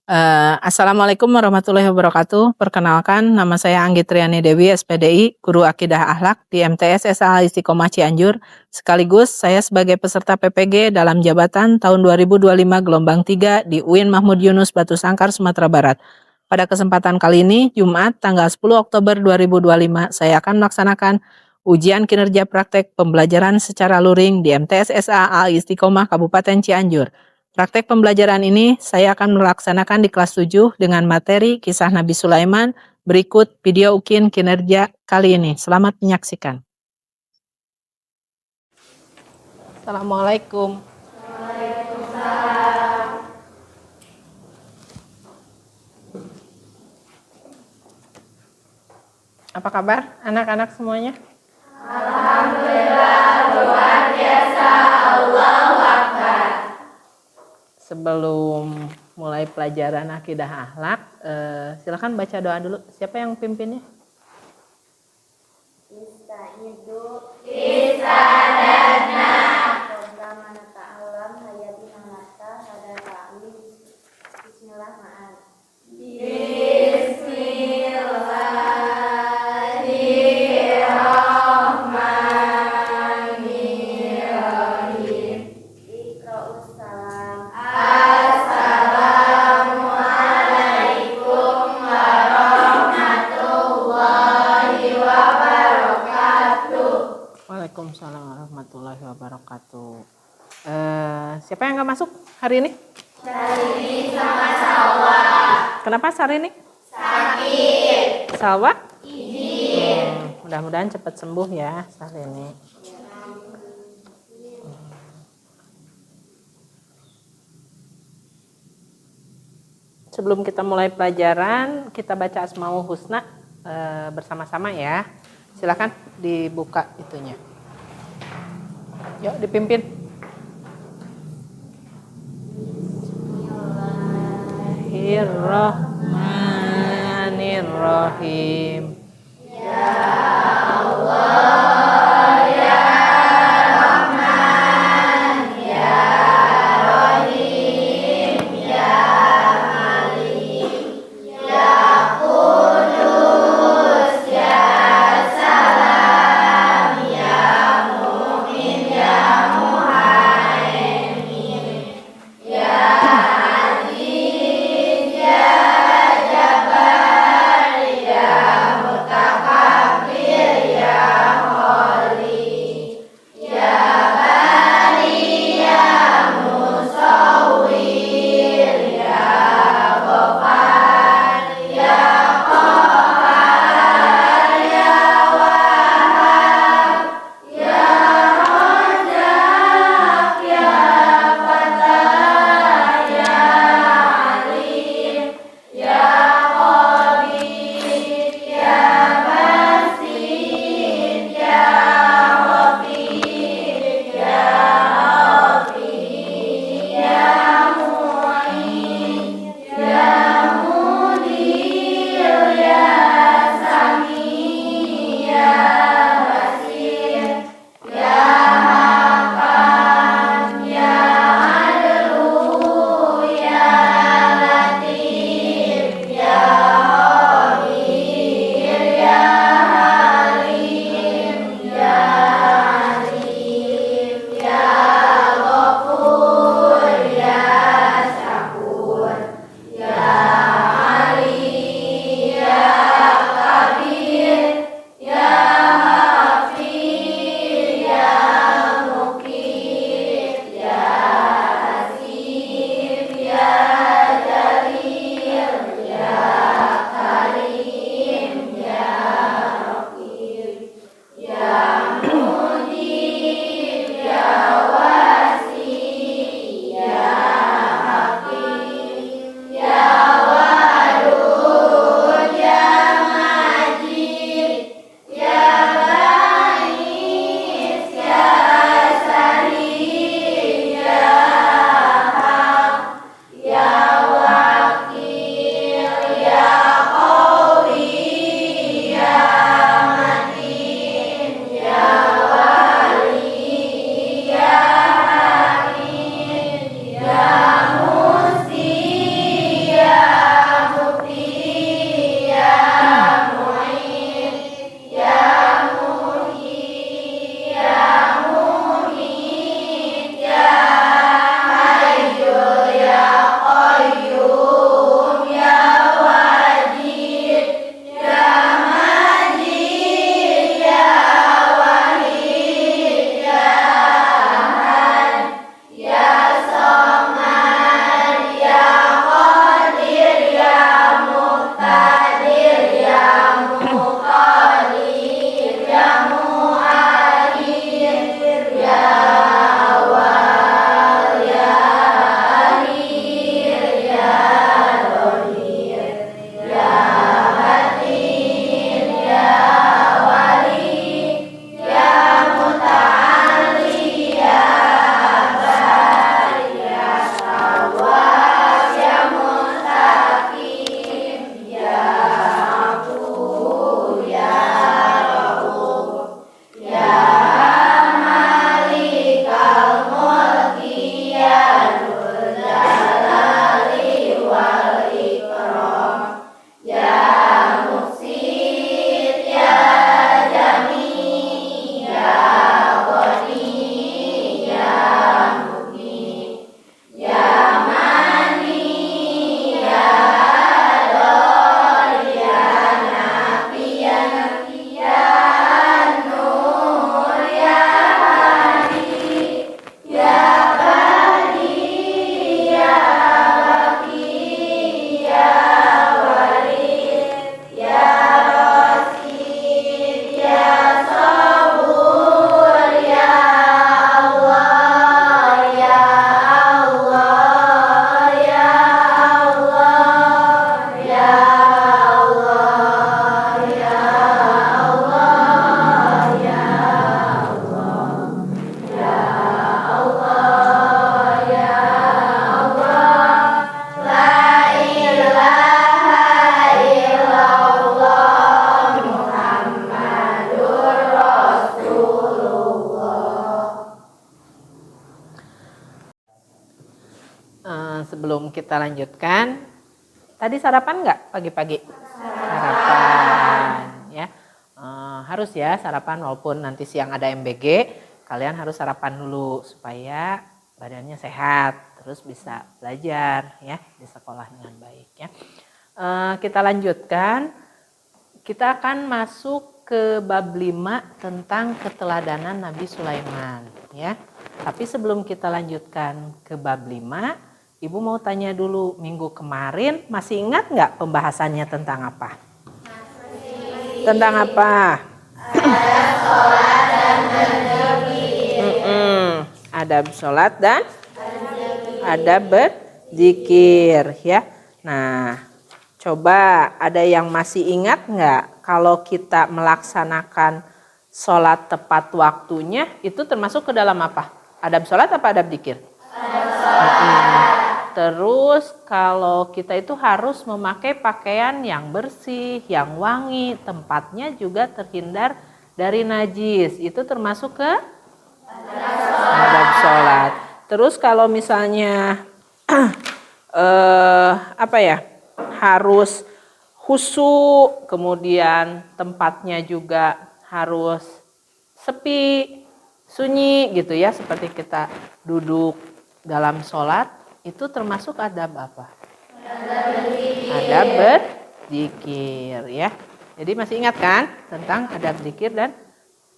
Assalamualaikum warahmatullahi wabarakatuh. Perkenalkan, nama saya Anggit Triani Dewi, SPDI, Guru Akidah Akhlak di MTS SA Istiqomah Cianjur. Sekaligus saya sebagai peserta PPG dalam jabatan tahun 2025 gelombang 3 di UIN Mahmud Yunus Batu Sangkar, Sumatera Barat. Pada kesempatan kali ini, Jumat tanggal 10 Oktober 2025, saya akan melaksanakan ujian kinerja praktek pembelajaran secara luring di MTS SA Al Istiqomah Kabupaten Cianjur. Praktek pembelajaran ini saya akan melaksanakan di kelas 7 dengan materi kisah Nabi Sulaiman. Berikut video UKIN kinerja kali ini. Selamat menyaksikan. Assalamualaikum. Waalaikumsalam. Apa kabar anak-anak semuanya? Alhamdulillah, luar biasa. Allahu Akbar. Sebelum mulai pelajaran akidah akhlak, silakan baca doa dulu. Siapa yang pimpinnya? Istadana. Program ta'alam hayatina laka pada ta'lim. Bismillahirrahmanirrahim. Iqra'us salam. Assalamualaikum warahmatullahi wabarakatuh. Waalaikumsalam warahmatullahi wabarakatuh. Siapa yang nggak masuk hari ini? Syahrini sama Salwa. Kenapa hari ini? Sakit. Salwa? Izin. Mudah-mudahan cepat sembuh ya hari ini. Sebelum kita mulai pelajaran, kita baca Asmaul Husna bersama-sama ya. Silakan dibuka itunya. Yuk dipimpin. Bismillahirrahmanirrahim. sebelum kita lanjutkan, tadi sarapan nggak pagi-pagi? Sarapan, ya. Harus ya sarapan, walaupun nanti siang ada MBG, kalian harus sarapan dulu supaya badannya sehat, terus bisa belajar ya di sekolah dengan baik ya. Kita lanjutkan, kita akan masuk ke bab 5 tentang keteladanan Nabi Sulaiman ya. Tapi sebelum kita lanjutkan ke bab 5, Ibu mau tanya dulu, minggu kemarin masih ingat nggak pembahasannya tentang apa? Tentang apa? Adab sholat dan adab berzikir ya. Nah, coba ada yang masih ingat nggak kalau kita melaksanakan sholat tepat waktunya itu termasuk ke dalam apa? Adab sholat apa adab zikir? Terus kalau kita itu harus memakai pakaian yang bersih, yang wangi, tempatnya juga terhindar dari najis. Itu termasuk ke adab sholat. Terus kalau misalnya harus khusyuk, kemudian tempatnya juga harus sepi, sunyi gitu ya, seperti kita duduk dalam sholat, itu termasuk adab apa? Adab berzikir ya. Jadi masih ingat kan tentang adab zikir dan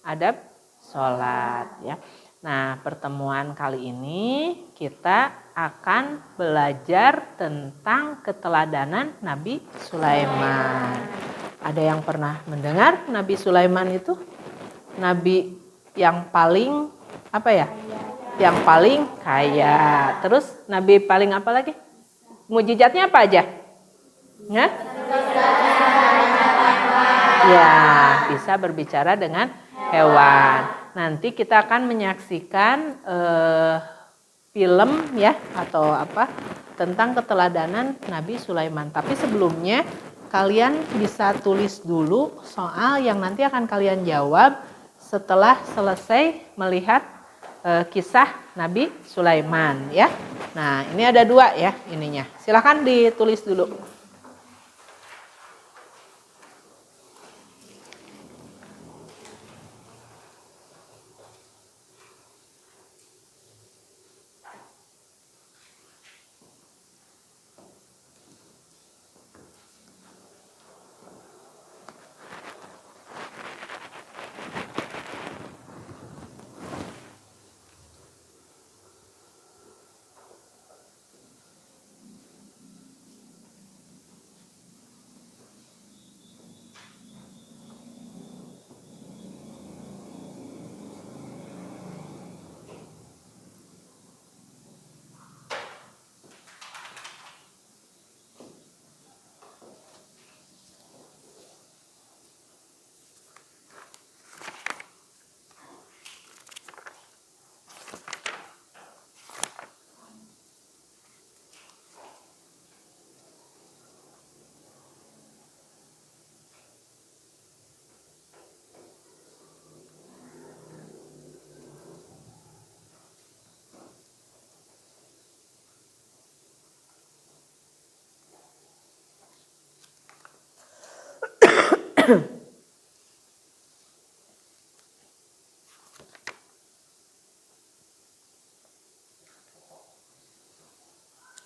adab sholat ya. Nah, pertemuan kali ini kita akan belajar tentang keteladanan Nabi Sulaiman. Ada yang pernah mendengar Nabi Sulaiman itu nabi yang paling yang paling kaya. Terus nabi paling apa lagi? Mujizatnya apa aja? Ya, bisa berbicara dengan hewan. Nanti kita akan menyaksikan film ya atau tentang keteladanan Nabi Sulaiman. Tapi sebelumnya kalian bisa tulis dulu soal yang nanti akan kalian jawab setelah selesai melihat kisah Nabi Sulaiman ya. Nah, ini ada 2 ya ininya. Silakan ditulis dulu.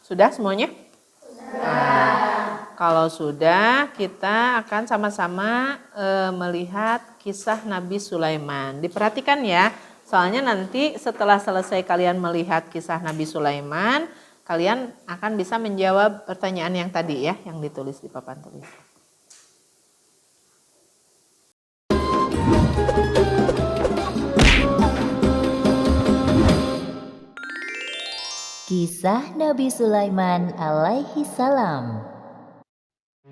Sudah semuanya? Nah, kalau sudah, kita akan sama-sama melihat kisah Nabi Sulaiman. Diperhatikan ya, soalnya nanti setelah selesai kalian melihat kisah Nabi Sulaiman, kalian akan bisa menjawab pertanyaan yang tadi ya, yang ditulis di papan tulis. Kisah Nabi Sulaiman alaihi salam.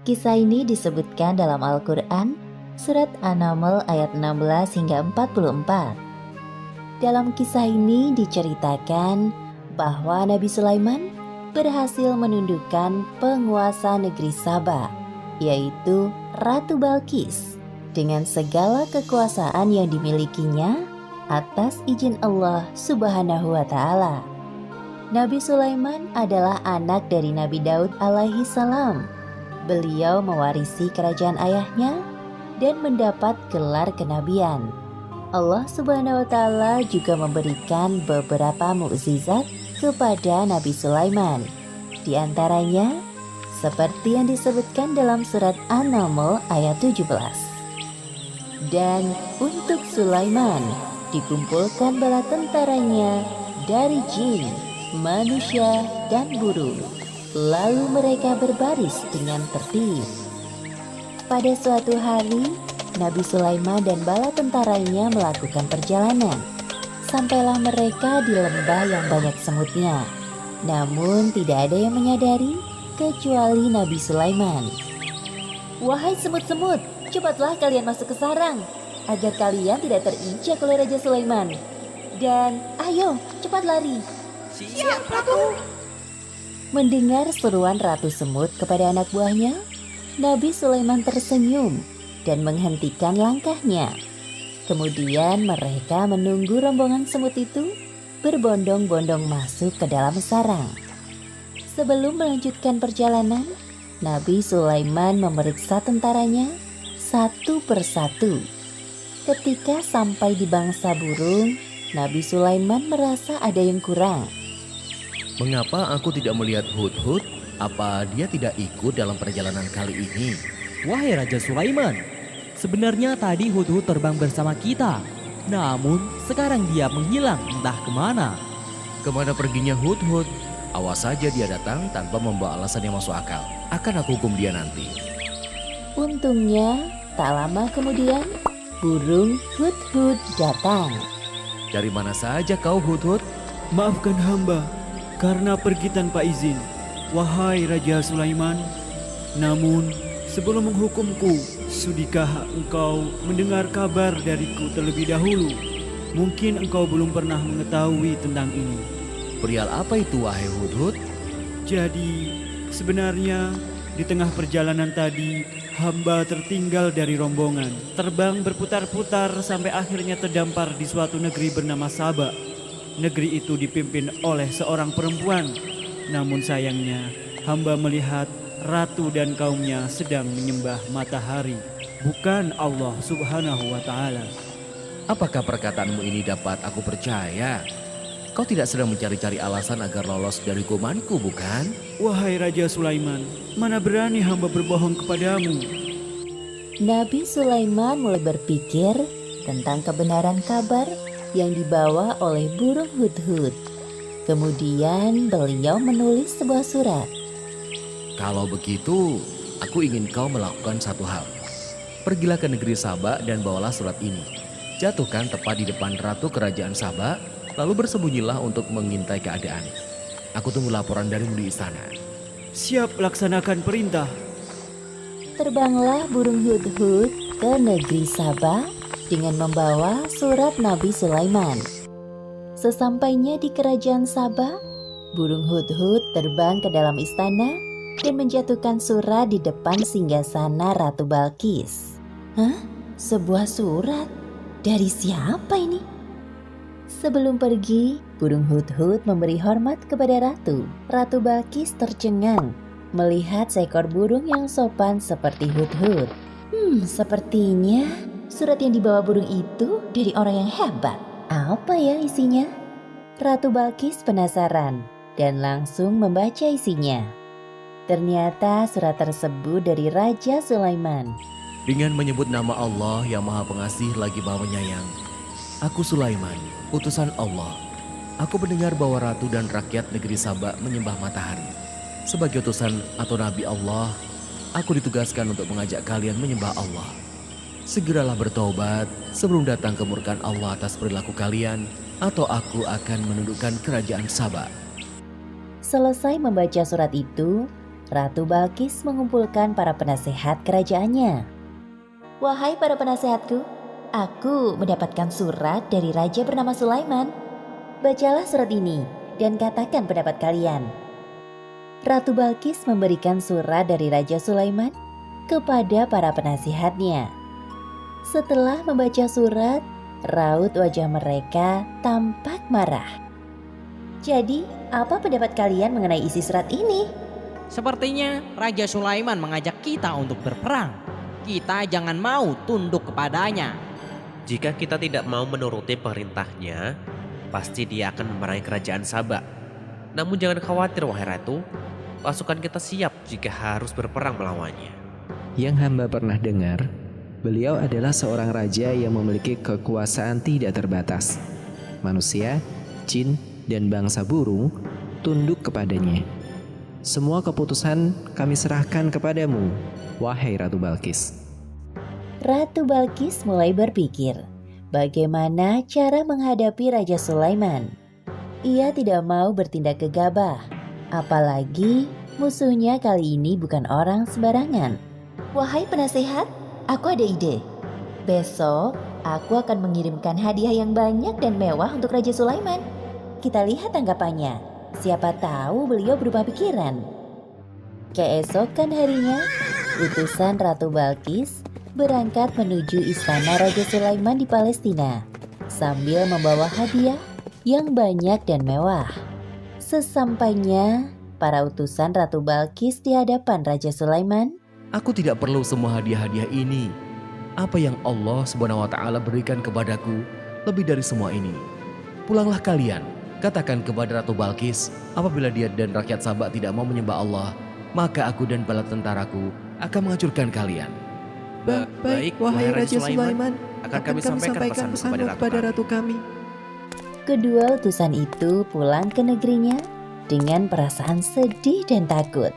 Kisah ini disebutkan dalam Al-Quran, surat An-Naml ayat 16 hingga 44. Dalam kisah ini diceritakan bahwa Nabi Sulaiman berhasil menundukkan penguasa negeri Saba, yaitu Ratu Balqis, dengan segala kekuasaan yang dimilikinya atas izin Allah Subhanahu wa Ta'ala. Nabi Sulaiman adalah anak dari Nabi Daud alaihi salam. Beliau mewarisi kerajaan ayahnya dan mendapat gelar kenabian. Allah Subhanahu wa Ta'ala juga memberikan beberapa mukjizat kepada Nabi Sulaiman. Di antaranya, seperti yang disebutkan dalam surat An-Naml ayat 17. Dan untuk Sulaiman dikumpulkan bala tentaranya dari jin, manusia, dan burung. Lalu mereka berbaris dengan tertib. Pada suatu hari, Nabi Sulaiman dan bala tentaranya melakukan perjalanan. Sampailah mereka di lembah yang banyak semutnya. Namun tidak ada yang menyadari kecuali Nabi Sulaiman. Wahai semut-semut, cepatlah kalian masuk ke sarang agar kalian tidak terinjak oleh Raja Sulaiman. Dan ayo, cepat lari. Siap, Ratu. Mendengar seruan Ratu Semut kepada anak buahnya, Nabi Sulaiman tersenyum dan menghentikan langkahnya. Kemudian mereka menunggu rombongan semut itu berbondong-bondong masuk ke dalam sarang. Sebelum melanjutkan perjalanan, Nabi Sulaiman memeriksa tentaranya satu persatu. Ketika sampai di bangsa burung, Nabi Sulaiman merasa ada yang kurang. Mengapa aku tidak melihat Hudhud? Apa dia tidak ikut dalam perjalanan kali ini? Wahai Raja Sulaiman, sebenarnya tadi Hudhud terbang bersama kita. Namun sekarang dia menghilang entah kemana. Kemana perginya Hudhud? Awas saja dia datang tanpa membawa alasan yang masuk akal. Akan aku hukum dia nanti. Untungnya, tak lama kemudian, burung Hudhud datang. Dari mana saja kau Hudhud? Maafkan hamba karena pergi tanpa izin, wahai Raja Sulaiman. Namun, sebelum menghukumku, sudikah engkau mendengar kabar dariku terlebih dahulu? Mungkin engkau belum pernah mengetahui tentang ini. Perihal apa itu wahai Hudhud? Jadi, sebenarnya di tengah perjalanan tadi, hamba tertinggal dari rombongan. Terbang berputar-putar sampai akhirnya terdampar di suatu negeri bernama Saba. Negeri itu dipimpin oleh seorang perempuan. Namun sayangnya, hamba melihat ratu dan kaumnya sedang menyembah matahari, bukan Allah Subhanahu wa Ta'ala. Apakah perkataanmu ini dapat aku percaya? Kau tidak sedang mencari-cari alasan agar lolos dari hukumanku, bukan? Wahai Raja Sulaiman, mana berani hamba berbohong kepadamu? Nabi Sulaiman mulai berpikir tentang kebenaran kabar yang dibawa oleh burung Hudhud. Kemudian beliau menulis sebuah surat. Kalau begitu, aku ingin kau melakukan satu hal. Pergilah ke negeri Saba dan bawalah surat ini. Jatuhkan tepat di depan ratu kerajaan Saba, lalu bersembunyilah untuk mengintai keadaan. Aku tunggu laporan darimu di istana. Siap laksanakan perintah. Terbanglah burung Hudhud ke negeri Saba dengan membawa surat Nabi Sulaiman. Sesampainya di kerajaan Saba, burung Hudhud terbang ke dalam istana dan menjatuhkan surat di depan singgasana Ratu Balqis. Hah? Sebuah surat? Dari siapa ini? Sebelum pergi, burung Hudhud memberi hormat kepada Ratu. Ratu Balqis tercengang melihat seekor burung yang sopan seperti Hudhud. Sepertinya surat yang dibawa burung itu dari orang yang hebat. Apa ya isinya? Ratu Balqis penasaran dan langsung membaca isinya. Ternyata surat tersebut dari Raja Sulaiman. Dengan menyebut nama Allah yang Maha Pengasih lagi Maha Penyayang. Aku Sulaiman, utusan Allah. Aku mendengar bahwa ratu dan rakyat negeri Saba menyembah matahari. Sebagai utusan atau nabi Allah, aku ditugaskan untuk mengajak kalian menyembah Allah. Segeralah bertobat sebelum datang kemurkaan Allah atas perilaku kalian, atau aku akan menundukkan kerajaan Saba. Selesai membaca surat itu, Ratu Balqis mengumpulkan para penasehat kerajaannya. Wahai para penasehatku, aku mendapatkan surat dari raja bernama Sulaiman. Bacalah surat ini dan katakan pendapat kalian. Ratu Balqis memberikan surat dari Raja Sulaiman kepada para penasihatnya. Setelah membaca surat, raut wajah mereka tampak marah. Jadi, apa pendapat kalian mengenai isi surat ini? Sepertinya Raja Sulaiman mengajak kita untuk berperang. Kita jangan mau tunduk kepadanya. Jika kita tidak mau menuruti perintahnya, pasti dia akan memarahi kerajaan Sabah. Namun jangan khawatir wahai ratu, pasukan kita siap jika harus berperang melawannya. Yang hamba pernah dengar, beliau adalah seorang raja yang memiliki kekuasaan tidak terbatas. Manusia, jin, dan bangsa burung tunduk kepadanya. Semua keputusan kami serahkan kepadamu, wahai Ratu Balkis. Ratu Balkis mulai berpikir bagaimana cara menghadapi Raja Sulaiman. Ia tidak mau bertindak gegabah, apalagi musuhnya kali ini bukan orang sembarangan. Wahai penasehat, aku ada ide. Besok aku akan mengirimkan hadiah yang banyak dan mewah untuk Raja Sulaiman. Kita lihat tanggapannya. Siapa tahu beliau berubah pikiran. Keesokan harinya, utusan Ratu Balkis berangkat menuju istana Raja Sulaiman di Palestina sambil membawa hadiah yang banyak dan mewah. Sesampainya para utusan Ratu Balkis di hadapan Raja Sulaiman, Aku tidak perlu semua hadiah-hadiah ini. Apa yang Allah SWT berikan kepadaku lebih dari semua ini. Pulanglah kalian, katakan kepada Ratu Balkis, apabila dia dan rakyat Sabah tidak mau menyembah Allah, maka aku dan bala tentaraku akan menghancurkan kalian. Baik, wahai Raja Sulaiman, akan kami sampaikan pesanmu kepada ratu kami. kedua utusan itu pulang ke negerinya dengan perasaan sedih dan takut.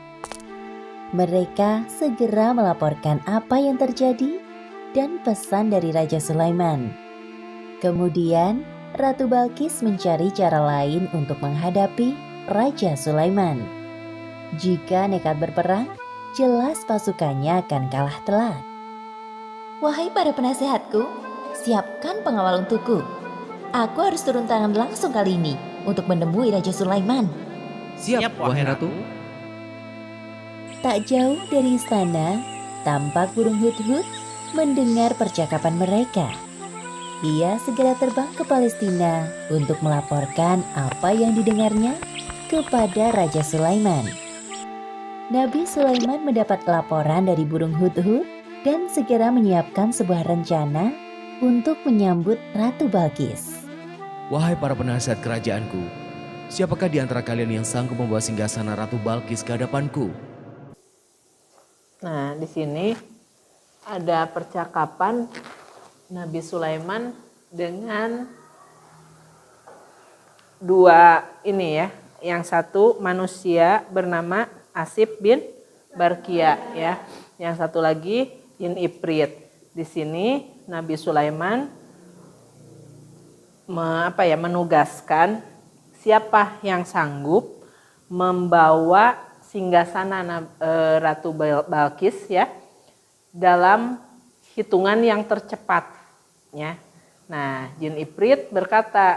Mereka segera melaporkan apa yang terjadi dan pesan dari Raja Sulaiman. Kemudian, Ratu Balkis mencari cara lain untuk menghadapi Raja Sulaiman. Jika nekat berperang, jelas pasukannya akan kalah telak. Wahai para penasehatku, siapkan pengawal untukku. Aku harus turun tangan langsung kali ini untuk menemui Raja Sulaiman. Siap wahai ratu. Tak jauh dari istana, tampak burung hut-hut mendengar percakapan mereka. Ia segera terbang ke Palestina untuk melaporkan apa yang didengarnya kepada Raja Sulaiman. Nabi Sulaiman mendapat laporan dari burung hut-hut dan segera menyiapkan sebuah rencana untuk menyambut Ratu Balkis. Wahai para penasihat kerajaanku, siapakah di antara kalian yang sanggup membawa singgasana Ratu Balkis ke hadapanku? Nah, di sini ada percakapan Nabi Sulaiman dengan dua ini ya. Yang satu manusia bernama Asif bin Barkia ya. Yang satu lagi Jin Ifrit. Di sini Nabi Sulaiman menugaskan siapa yang sanggup membawa singgasana Ratu Balkis ya dalam hitungan yang tercepat ya. Nah, Jin Ifrit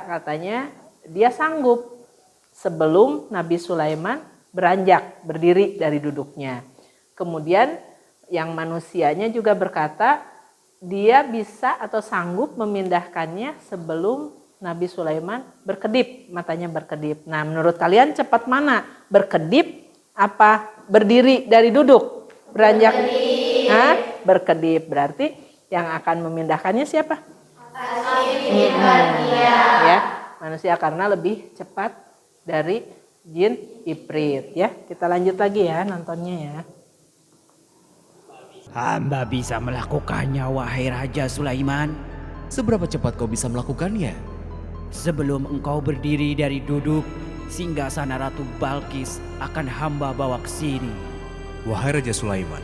katanya dia sanggup sebelum Nabi Sulaiman beranjak berdiri dari duduknya. Kemudian yang manusianya juga berkata dia bisa atau sanggup memindahkannya sebelum Nabi Sulaiman berkedip, matanya berkedip. Nah, menurut kalian cepat mana? Berkedip apa berdiri dari duduk? Beranjak? Berkedip. Berarti yang akan memindahkannya siapa? Ya, manusia karena lebih cepat dari Jin Ifrit ya. Kita lanjut lagi ya nontonnya ya. Hamba bisa melakukannya wahai Raja Sulaiman. Seberapa cepat kau bisa melakukannya? Sebelum engkau berdiri dari duduk, singgasana Ratu Balkis akan hamba bawa ke sini. Wahai Raja Sulaiman,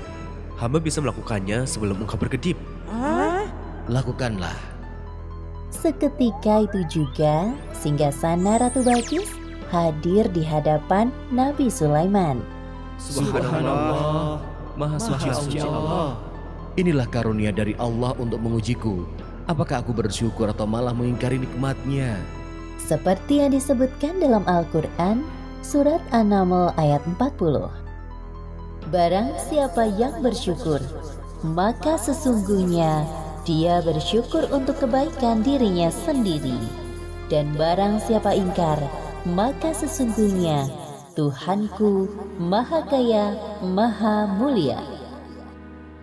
hamba bisa melakukannya sebelum engkau berkedip. Lakukanlah. Seketika itu juga, singgasana Ratu Balkis hadir di hadapan Nabi Sulaiman. Subhanallah, Maha suci Allah. Inilah karunia dari Allah untuk mengujiku. Apakah aku bersyukur atau malah mengingkari nikmatnya? Seperti yang disebutkan dalam Al-Quran, surat An-Naml ayat 40. Barang siapa yang bersyukur, maka sesungguhnya dia bersyukur untuk kebaikan dirinya sendiri. Dan barang siapa ingkar, maka sesungguhnya Tuhanku Maha Kaya, Maha Mulia.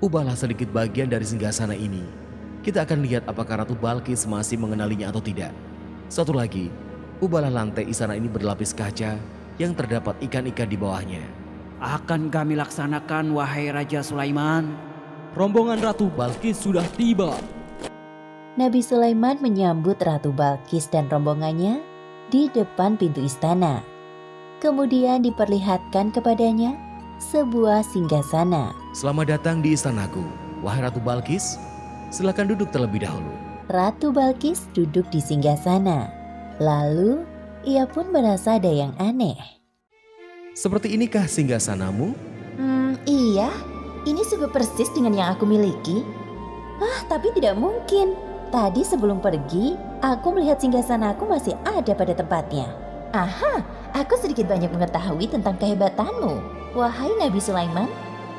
Ubahlah sedikit bagian dari singgasana ini. Kita akan lihat apakah Ratu Balkis masih mengenalinya atau tidak. Satu lagi, ubahlah lantai istana ini berlapis kaca yang terdapat ikan-ikan di bawahnya. Akan kami laksanakan, wahai Raja Sulaiman. Rombongan Ratu Balkis sudah tiba. Nabi Sulaiman menyambut Ratu Balkis dan rombongannya di depan pintu istana. Kemudian diperlihatkan kepadanya sebuah singgasana. Selamat datang di istanaku, wahai Ratu Balkis. Silakan duduk terlebih dahulu. Ratu Balkis duduk di singgasana. Lalu ia pun merasa ada yang aneh. Seperti inikah singgasanamu? Iya, ini sungguh persis dengan yang aku miliki. Tapi tidak mungkin. Tadi sebelum pergi, aku melihat singgasanaku masih ada pada tempatnya. Aku sedikit banyak mengetahui tentang kehebatanmu, wahai Nabi Sulaiman.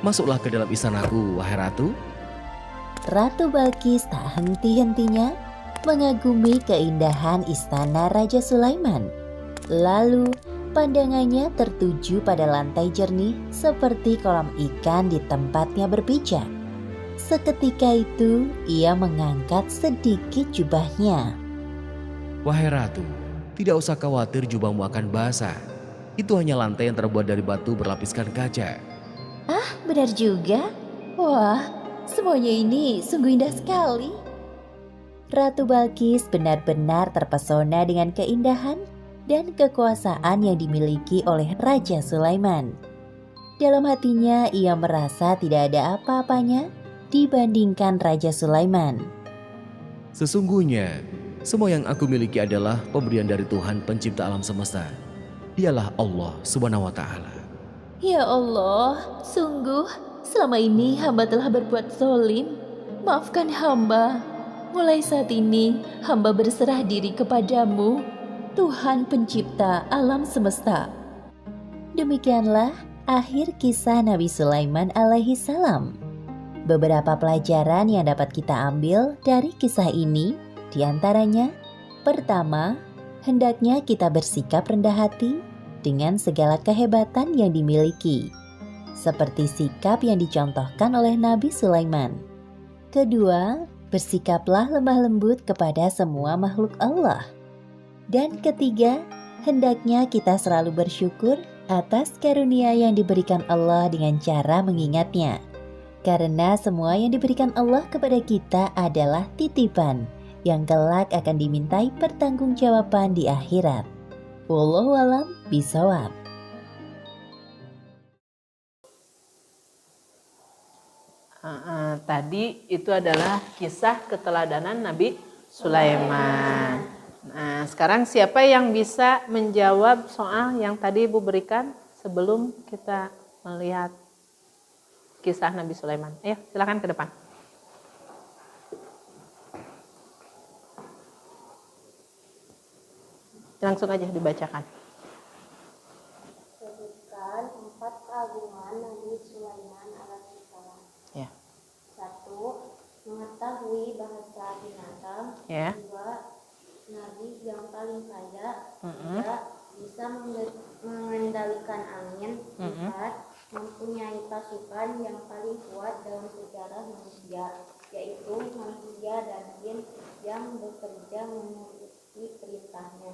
Masuklah ke dalam istanaku, wahai Ratu. Ratu Balkis tak henti-hentinya mengagumi keindahan istana Raja Sulaiman. Lalu pandangannya tertuju pada lantai jernih seperti kolam ikan di tempatnya berpijak. Seketika itu ia mengangkat sedikit jubahnya. Wahai Ratu, tidak usah khawatir jubahmu akan basah. Itu hanya lantai yang terbuat dari batu berlapiskan kaca. Benar juga. Wah, semuanya ini sungguh indah sekali. Ratu Balkis benar-benar terpesona dengan keindahan dan kekuasaan yang dimiliki oleh Raja Sulaiman. Dalam hatinya ia merasa tidak ada apa-apanya dibandingkan Raja Sulaiman. Sesungguhnya, semua yang aku miliki adalah pemberian dari Tuhan pencipta alam semesta. Dialah Allah Subhanahu wa Ta'ala. Ya Allah, sungguh selama ini hamba telah berbuat zolim. Maafkan hamba. Mulai saat ini hamba berserah diri kepadamu, Tuhan pencipta alam semesta. Demikianlah akhir kisah Nabi Sulaiman alaihi salam. Beberapa pelajaran yang dapat kita ambil dari kisah ini diantaranya, pertama, hendaknya kita bersikap rendah hati dengan segala kehebatan yang dimiliki, seperti sikap yang dicontohkan oleh Nabi Sulaiman. Kedua, bersikaplah lemah lembut kepada semua makhluk Allah. Dan ketiga, hendaknya kita selalu bersyukur atas karunia yang diberikan Allah dengan cara mengingatnya. Karena semua yang diberikan Allah kepada kita adalah titipan yang kelak akan dimintai pertanggungjawaban di akhirat. Wallahu a'lam bishawab. Tadi itu adalah kisah keteladanan Nabi Sulaiman. Nah, sekarang siapa yang bisa menjawab soal yang tadi Ibu berikan sebelum kita melihat kisah Nabi Sulaiman? Ayo, silakan ke depan. Langsung aja dibacakan. Sebutkan 4 keagungan Nabi Sulaiman alaihissalam. Ya. 1. Mengetahui bahasa binatang. Ya. 2. Nabi yang paling kaya. 3. Bisa mengendalikan angin. 4. Mempunyai pasukan yang paling kuat dalam sejarah manusia, yaitu manusia dan jin yang bekerja menuruti perintahnya.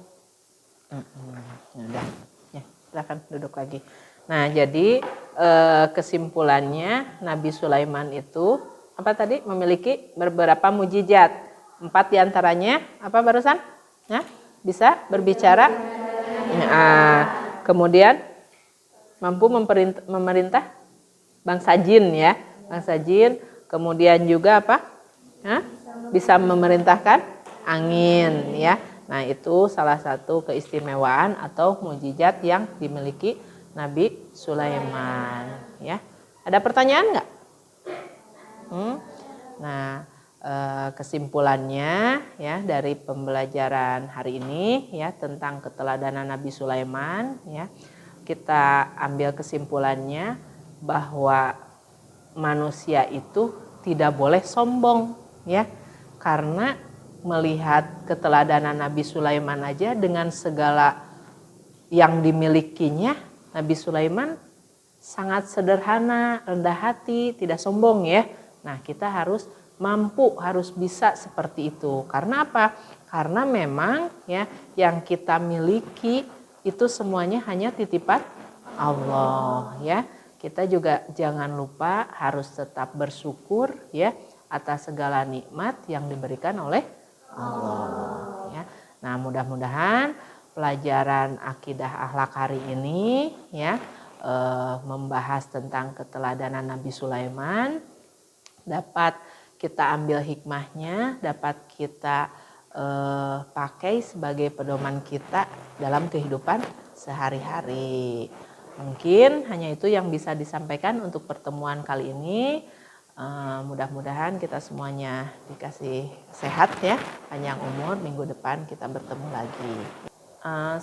Ya, silakan duduk lagi. Nah, jadi kesimpulannya Nabi Sulaiman itu apa tadi? Memiliki beberapa mukjizat. 4 diantaranya apa barusan? Ya, bisa berbicara. Kemudian mampu memerintah bangsa jin ya, bangsa jin. Kemudian juga apa? Bisa memerintahkan angin ya. Nah, itu salah satu keistimewaan atau mukjizat yang dimiliki Nabi Sulaiman ya. Ada pertanyaan nggak? Nah, kesimpulannya ya dari pembelajaran hari ini ya tentang keteladanan Nabi Sulaiman ya. Kita ambil kesimpulannya bahwa manusia itu tidak boleh sombong ya, karena melihat keteladanan Nabi Sulaiman aja dengan segala yang dimilikinya Nabi Sulaiman sangat sederhana, rendah hati, tidak sombong ya. Nah, kita harus mampu, harus bisa seperti itu. Karena apa? Karena memang ya yang kita miliki itu semuanya hanya titipan Allah ya. Kita juga jangan lupa harus tetap bersyukur ya atas segala nikmat yang diberikan oleh Allah ya. Nah, mudah-mudahan pelajaran akidah akhlak hari ini ya membahas tentang keteladanan Nabi Sulaiman dapat kita ambil hikmahnya, dapat kita pakai sebagai pedoman kita dalam kehidupan sehari-hari. Mungkin hanya itu yang bisa disampaikan untuk pertemuan kali ini. Mudah-mudahan kita semuanya dikasih sehat ya, panjang umur, minggu depan kita bertemu lagi.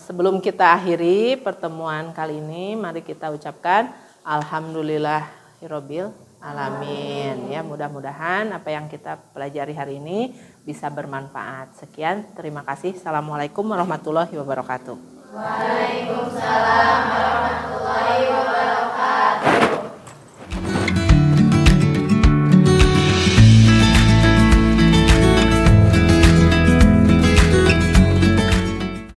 Sebelum kita akhiri pertemuan kali ini, mari kita ucapkan Alhamdulillahirabbil alamin ya. Mudah-mudahan apa yang kita pelajari hari ini bisa bermanfaat. Sekian, terima kasih. Assalamualaikum warahmatullahi wabarakatuh. Waalaikumsalam warahmatullahi wabarakatuh.